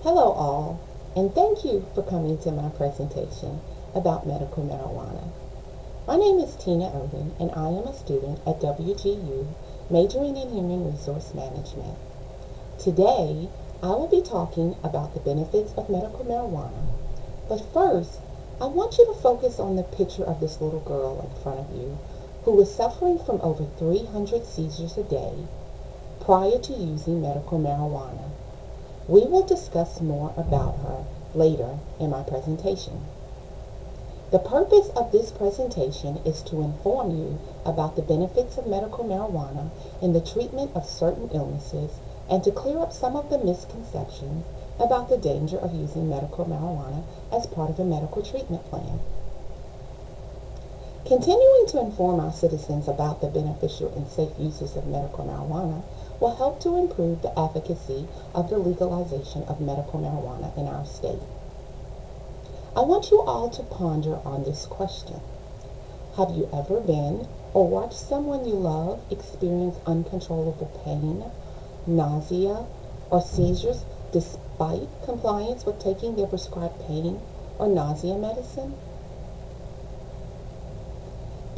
Hello all, and thank you for coming to my presentation about medical marijuana. My name is Tina Irvin, and I am a student at WGU majoring in Human Resource Management. Today, I will be talking about the benefits of medical marijuana. But first, I want you to focus on the picture of this little girl in front of you who was suffering from over 300 seizures a day prior to using medical marijuana. We will discuss more about her later in my presentation. The purpose of this presentation is to inform you about the benefits of medical marijuana in the treatment of certain illnesses and to clear up some of the misconceptions about the danger of using medical marijuana as part of a medical treatment plan. Continuing to inform our citizens about the beneficial and safe uses of medical marijuana will help to improve the advocacy of the legalization of medical marijuana in our state. I want you all to ponder on this question. Have you ever been or watched someone you love experience uncontrollable pain, nausea, or seizures despite compliance with taking their prescribed pain or nausea medicine?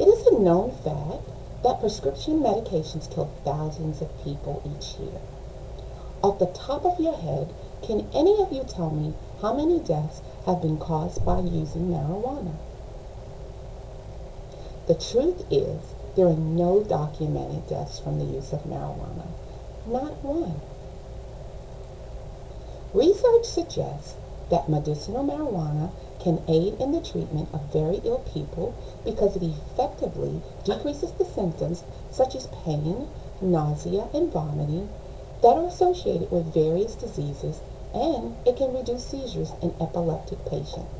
It is a known fact that prescription medications kill thousands of people each year. Off the top of your head, can any of you tell me how many deaths have been caused by using marijuana? The truth is, there are no documented deaths from the use of marijuana. Not one. Research suggests that medicinal marijuana can aid in the treatment of very ill people because it effectively decreases the symptoms such as pain, nausea, and vomiting that are associated with various diseases, and it can reduce seizures in epileptic patients.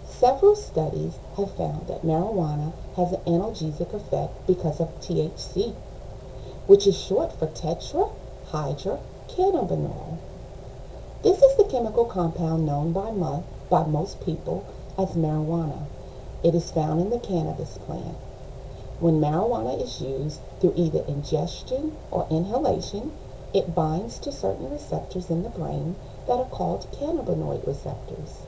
Several studies have found that marijuana has an analgesic effect because of THC, which is short for tetrahydrocannabinol. This is the chemical compound known by most people as marijuana. It is found in the cannabis plant. When marijuana is used through either ingestion or inhalation, it binds to certain receptors in the brain that are called cannabinoid receptors.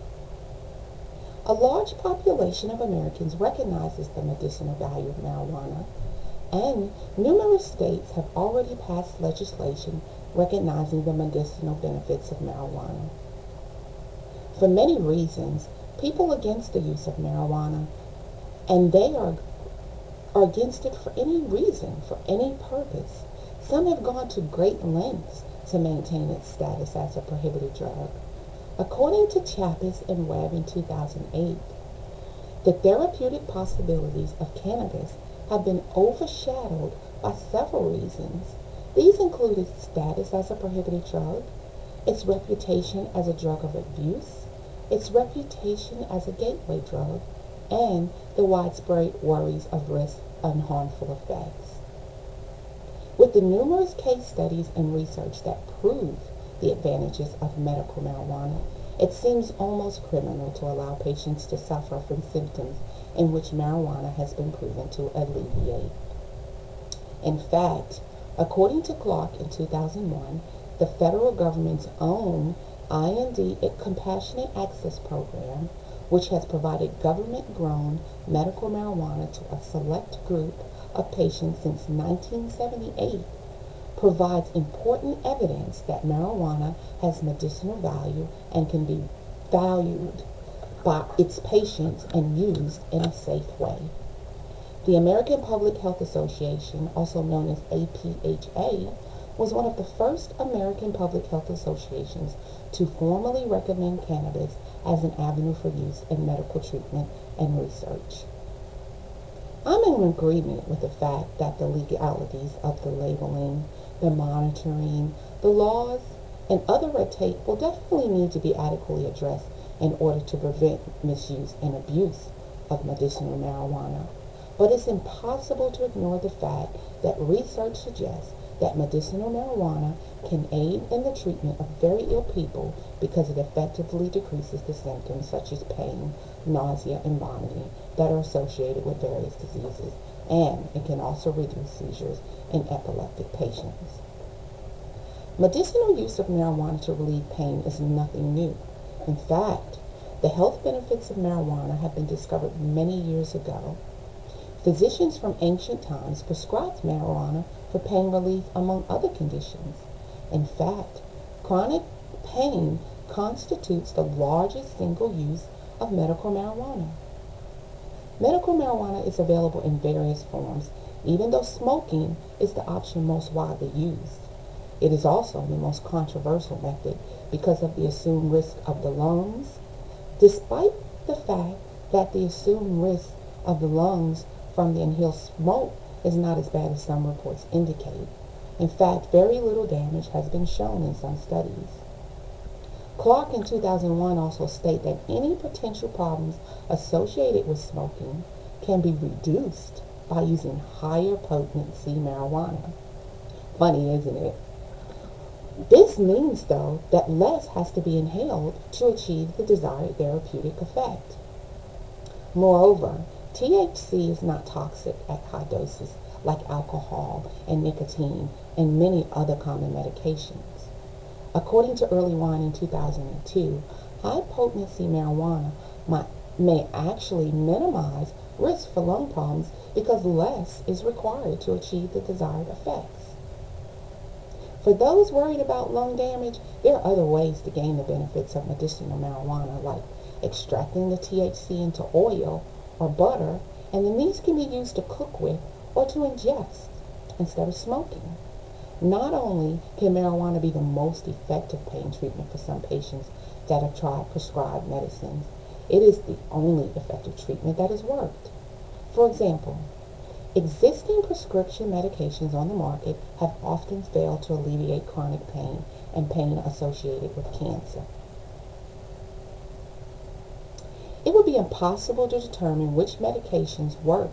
A large population of Americans recognizes the medicinal value of marijuana, and numerous states have already passed legislation recognizing the medicinal benefits of marijuana. For many reasons, people against the use of marijuana, and they are against it for any reason, for any purpose. Some have gone to great lengths to maintain its status as a prohibited drug. According to Chappis and Webb in 2008, the therapeutic possibilities of cannabis have been overshadowed by several reasons. These include its status as a prohibited drug, its reputation as a drug of abuse, its reputation as a gateway drug, and the widespread worries of risk and harmful effects. With the numerous case studies and research that prove the advantages of medical marijuana, it seems almost criminal to allow patients to suffer from symptoms in which marijuana has been proven to alleviate. In fact, according to Clark in 2001, the federal government's own IND Compassionate Access Program, which has provided government-grown medical marijuana to a select group of patients since 1978, provides important evidence that marijuana has medicinal value and can be valued by its patients and used in a safe way. The American Public Health Association, also known as APHA, was one of the first American public health associations to formally recommend cannabis as an avenue for use in medical treatment and research. I'm in agreement with the fact that the legalities of the labeling, the monitoring, the laws, and other red tape will definitely need to be adequately addressed in order to prevent misuse and abuse of medicinal marijuana. But it's impossible to ignore the fact that research suggests that medicinal marijuana can aid in the treatment of very ill people because it effectively decreases the symptoms such as pain, nausea, and vomiting that are associated with various diseases, and it can also reduce seizures in epileptic patients. Medicinal use of marijuana to relieve pain is nothing new. In fact, the health benefits of marijuana have been discovered many years ago. Physicians from ancient times prescribed marijuana for pain relief among other conditions. In fact, chronic pain constitutes the largest single use of medical marijuana. Medical marijuana is available in various forms, even though smoking is the option most widely used. It is also the most controversial method because of the assumed risk of the lungs. Despite the fact that the assumed risk of the lungs from the inhaled smoke is not as bad as some reports indicate. In fact, very little damage has been shown in some studies. Clark in 2001 also stated that any potential problems associated with smoking can be reduced by using higher potency marijuana. Funny, isn't it? This means, though, that less has to be inhaled to achieve the desired therapeutic effect. Moreover, THC is not toxic at high doses like alcohol and nicotine and many other common medications. According to Early Wine in 2002, high-potency marijuana may actually minimize risk for lung problems because less is required to achieve the desired effects. For those worried about lung damage, there are other ways to gain the benefits of medicinal marijuana, like extracting the THC into oil or butter, and then these can be used to cook with or to ingest instead of smoking. Not only can marijuana be the most effective pain treatment for some patients that have tried prescribed medicines, it is the only effective treatment that has worked. For example, existing prescription medications on the market have often failed to alleviate chronic pain and pain associated with cancer. It would be impossible to determine which medications work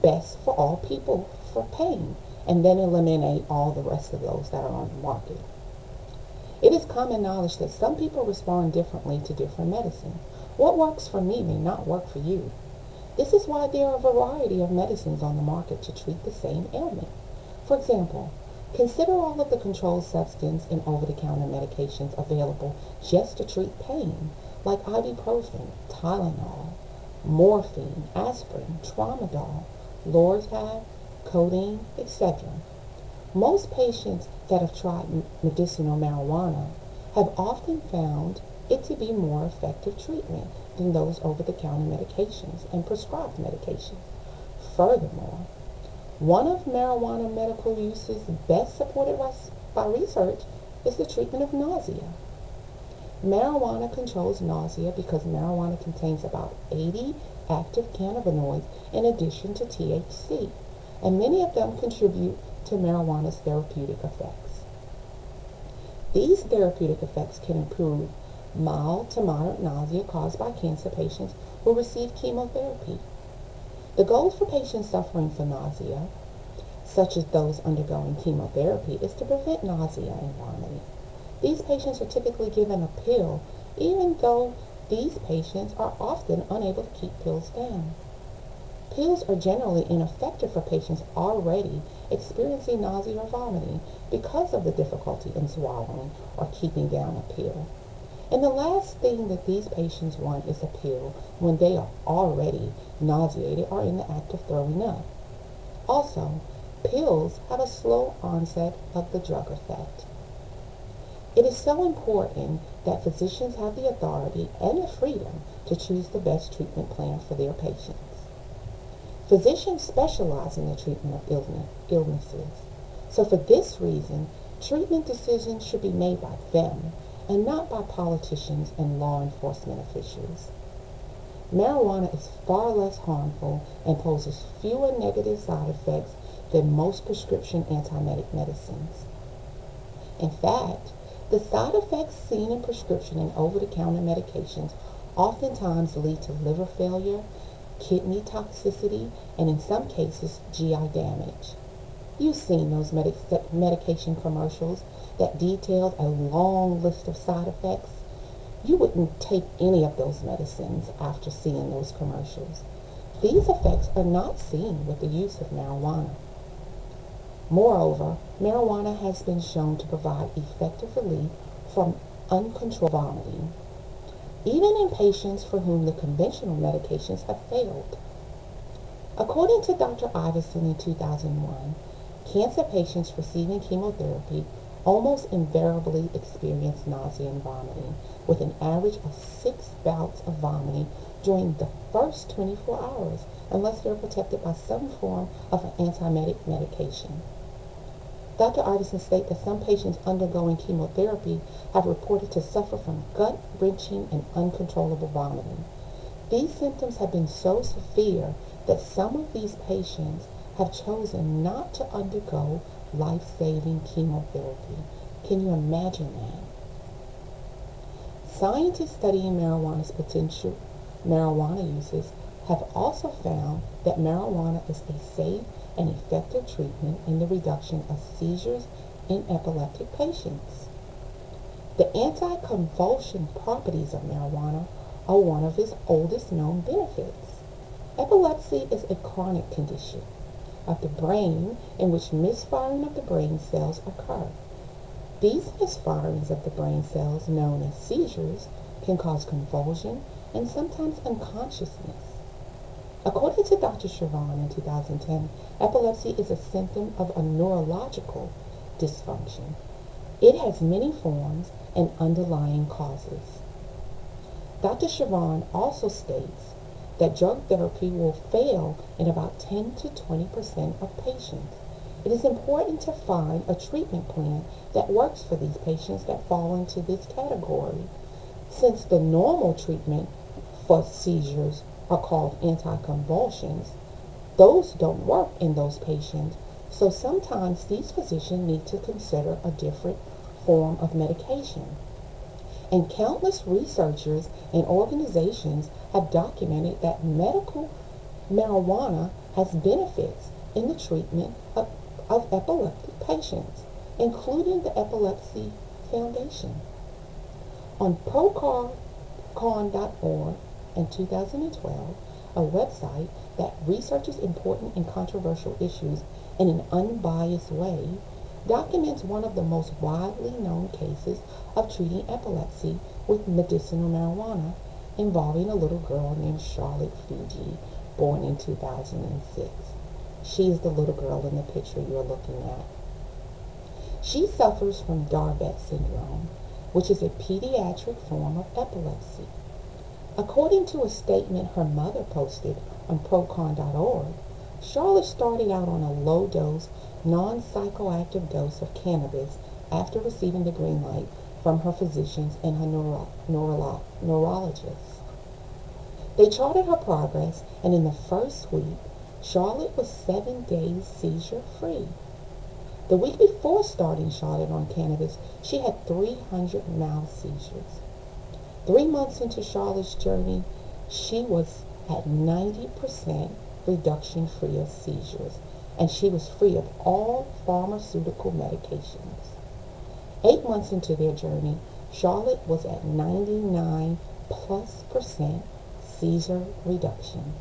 best for all people for pain and then eliminate all the rest of those that are on the market. It is common knowledge that some people respond differently to different medicine. What works for me may not work for you. This is why there are a variety of medicines on the market to treat the same ailment. For example, consider all of the controlled substance and over-the-counter medications available just to treat pain, like ibuprofen, Tylenol, morphine, aspirin, tramadol, Lortab, codeine, etc. Most patients that have tried medicinal marijuana have often found it to be more effective treatment than those over-the-counter medications and prescribed medications. Furthermore, one of marijuana medical uses best supported by research is the treatment of nausea. Marijuana controls nausea because marijuana contains about 80 active cannabinoids in addition to THC, and many of them contribute to marijuana's therapeutic effects. These therapeutic effects can improve mild to moderate nausea caused by cancer patients who receive chemotherapy. The goal for patients suffering from nausea, such as those undergoing chemotherapy, is to prevent nausea and vomiting. These patients are typically given a pill, even though these patients are often unable to keep pills down. Pills are generally ineffective for patients already experiencing nausea or vomiting because of the difficulty in swallowing or keeping down a pill. And the last thing that these patients want is a pill when they are already nauseated or in the act of throwing up. Also, pills have a slow onset of the drug effect. It is so important that physicians have the authority and the freedom to choose the best treatment plan for their patients. Physicians specialize in the treatment of illnesses. So for this reason, treatment decisions should be made by them and not by politicians and law enforcement officials. Marijuana is far less harmful and poses fewer negative side effects than most prescription antiemetic medicines. In fact, the side effects seen in prescription and over-the-counter medications oftentimes lead to liver failure, kidney toxicity, and in some cases, GI damage. You've seen those medication commercials that detailed a long list of side effects. You wouldn't take any of those medicines after seeing those commercials. These effects are not seen with the use of marijuana. Moreover, marijuana has been shown to provide effective relief from uncontrolled vomiting, even in patients for whom the conventional medications have failed. According to Dr. Iverson in 2001, cancer patients receiving chemotherapy almost invariably experience nausea and vomiting, with an average of 6 bouts of vomiting during the first 24 hours, unless they're protected by some form of an antiemetic medication. Dr. Iverson states that some patients undergoing chemotherapy have reported to suffer from gut-wrenching and uncontrollable vomiting. These symptoms have been so severe that some of these patients have chosen not to undergo life-saving chemotherapy. Can you imagine that? Scientists studying marijuana's potential marijuana uses have also found that marijuana is a safe and effective treatment in the reduction of seizures in epileptic patients. The anti-convulsion properties of marijuana are one of its oldest known benefits. Epilepsy is a chronic condition of the brain in which misfiring of the brain cells occur. These misfirings of the brain cells, known as seizures, can cause convulsion and sometimes unconsciousness. According to Dr. Chauvin in 2010, epilepsy is a symptom of a neurological dysfunction. It has many forms and underlying causes. Dr. Chauvin also states that drug therapy will fail in about 10 to 20% of patients. It is important to find a treatment plan that works for these patients that fall into this category. Since the normal treatment for seizures are called anticonvulsions, those don't work in those patients, so sometimes these physicians need to consider a different form of medication. And countless researchers and organizations have documented that medical marijuana has benefits in the treatment of epileptic patients, including the Epilepsy Foundation. On procarcon.org in 2012, a website that researches important and controversial issues in an unbiased way, documents one of the most widely known cases of treating epilepsy with medicinal marijuana involving a little girl named Charlotte Fiji, born in 2006. She is the little girl in the picture you're looking at. She suffers from Darbeck syndrome, which is a pediatric form of epilepsy. According to a statement her mother posted on procon.org, Charlotte started out on a low-dose, non-psychoactive dose of cannabis after receiving the green light from her physicians and her neurologists. They charted her progress, and in the first week, Charlotte was 7 days seizure-free. The week before starting Charlotte on cannabis, she had 300 mild seizures. 3 months into Charlotte's journey, she was at 90% reduction free of seizures, and she was free of all pharmaceutical medications. 8 months into their journey, Charlotte was at 99+% seizure reduction.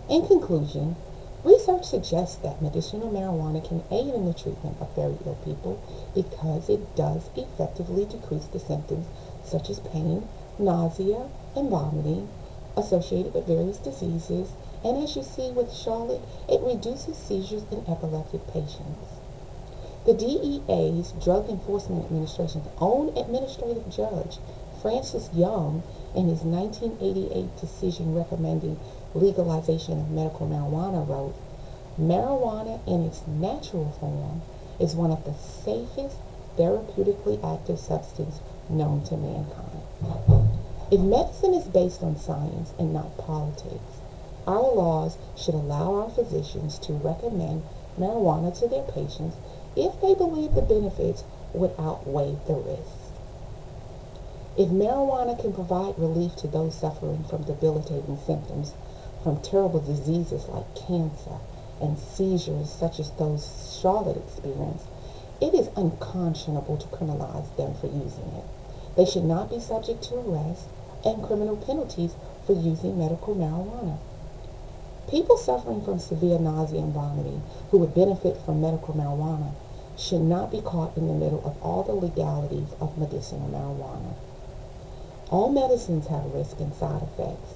In conclusion, research suggests that medicinal marijuana can aid in the treatment of very ill people because it does effectively decrease the symptoms such as pain, nausea, and vomiting associated with various diseases, and as you see with Charlotte, it reduces seizures in epileptic patients. The DEA's Drug Enforcement Administration's own administrative judge, Francis Young, in his 1988 decision recommending legalization of medical marijuana, wrote, "Marijuana in its natural form is one of the safest therapeutically active substances known to mankind." If medicine is based on science and not politics, our laws should allow our physicians to recommend marijuana to their patients if they believe the benefits would outweigh the risks. If marijuana can provide relief to those suffering from debilitating symptoms from terrible diseases like cancer and seizures such as those Charlotte experienced, it is unconscionable to criminalize them for using it. They should not be subject to arrest and criminal penalties for using medical marijuana. People suffering from severe nausea and vomiting who would benefit from medical marijuana should not be caught in the middle of all the legalities of medicinal marijuana. All medicines have risks and side effects,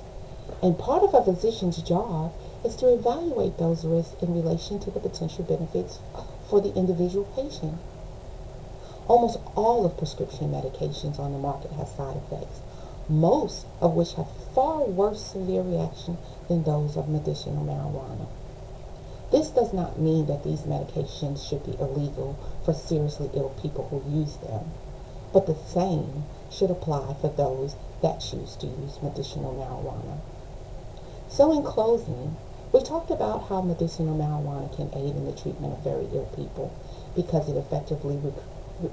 and part of a physician's job is to evaluate those risks in relation to the potential benefits for the individual patient. Almost all of prescription medications on the market have side effects, most of which have far worse severe reaction than those of medicinal marijuana. This does not mean that these medications should be illegal for seriously ill people who use them, but the same should apply for those that choose to use medicinal marijuana. So in closing, we talked about how medicinal marijuana can aid in the treatment of very ill people because it effectively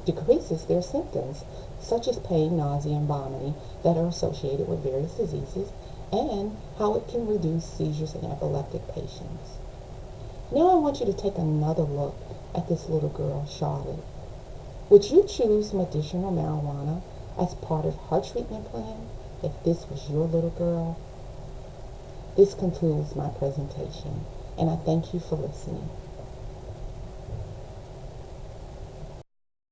decreases their symptoms, such as pain, nausea, and vomiting that are associated with various diseases, and how it can reduce seizures in epileptic patients. Now I want you to take another look at this little girl, Charlotte. Would you choose medicinal marijuana as part of her treatment plan if this was your little girl? This concludes my presentation, and I thank you for listening.